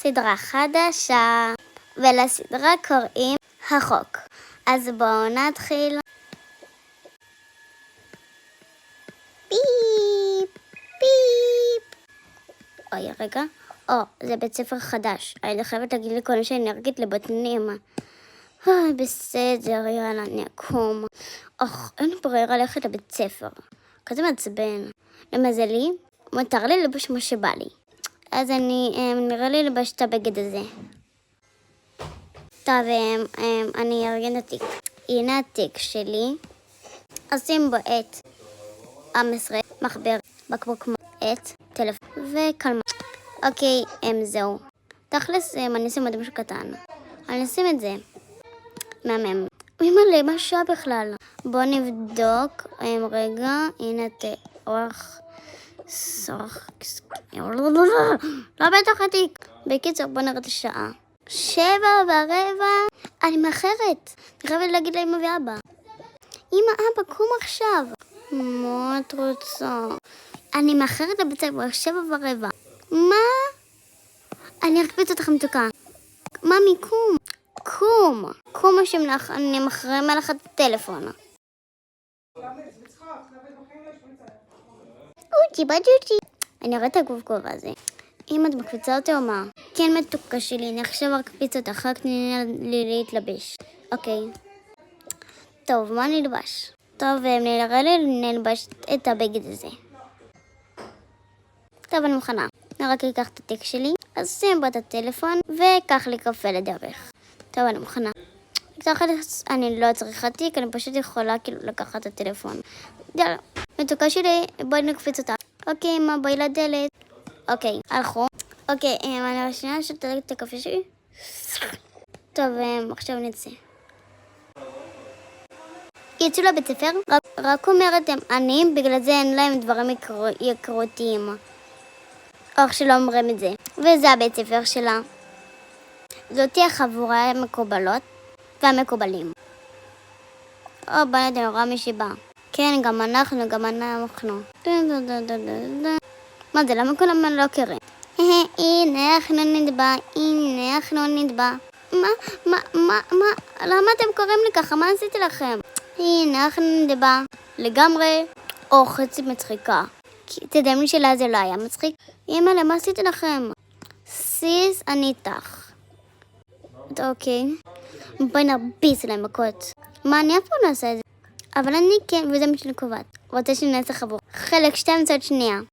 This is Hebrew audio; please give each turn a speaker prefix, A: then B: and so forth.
A: סדרה חדשה, ולסדרה קוראים החוק. אז בואו נתחיל. פיפ, פיפ. אוי, רגע. זה בית ספר חדש. אני חייבת להגיד לכל שאני ארגית לבטנים. בסדר, יאללה, אני אקום. אין ברירה ללכת לבית ספר. כזה מעצבן. למזלי, מותר לי לבוש מה שבא לי. אז נראה לי לבש את הבגד הזה. טוב, אני ארגן את התיק. הנה התיק שלי. אשים בו את המסרק, מחבר, בקבוק עט, טלפון וקלמה. אוקיי, זהו. תכלס, אני אשים עוד משהו קטן. אני אשים את זה. מהמם. מלא, מה שעה בכלל? בואו נבדוק. רגע, הנה אורח. לא בטח התיק. בקיצור, בואו נראה את השעה. 7:15. אני מאחרת. אני חייבת להגיד לאמא ואבא. אמא, אבא, קום עכשיו. מה את רוצה? אני מאחרת לבית ספר 7:15. מה? אני אקפיץ אותך מתוקה. ממי, קום. קום השם לך, אני מחרימה לך את הטלפון. אוצ'י. אני אראה את הגוף הזה. אם את מקפיצה אותי או מה? כן, מתוקה שלי, אני עכשיו אקפיץ אותך, רק תני לי להתלבש. אוקיי. טוב, מה נלבש? טוב, נראה לי נלבש את הבגד הזה. טוב, אני מוכנה. אני רק אקח את התיק שלי, אז שים בו את הטלפון, וקח לי קפה לדרך. טוב, אני מוכנה. אני לא צריכה תיק, אני פשוט יכולה לקחת את הטלפון. יאללה, מתוקה שלי, בואי נקפיץ אותה. אוקיי, אמא, בואי לדלת. אוקיי, הלכו. אוקיי, אני השנייה שתלג את הקפה שלי. טוב, עכשיו נצא. יצאו לבית ספר, רק אומרת הם עניים, בגלל זה אין להם דברים יקרותיים. אך שלא אומרים את זה. וזה הבית ספר שלה. זאתי החבורה המקובלות והמקובלים. בוא נראה מי שבא. כן, גם אנחנו. מה זה, למה כולם לא קוראים? הנה אנחנו נדבע. מה? למה אתם קוראים לי ככה? מה עשיתי לכם? הנה אנחנו נדבע. לגמרי, או חצי מצחיקה. תדעים לי שלה זה לא היה מצחיק. אמא, למה עשיתי לכם? סיס, אני איתך. אוקיי. בואי נרביץ להם מכות. מה, אני אף פעם לא עושה את זה. אבל אני כן, וזה מה שאני קובעת. רוצה שנעשה חבור. חלק 2 מצד שנייה.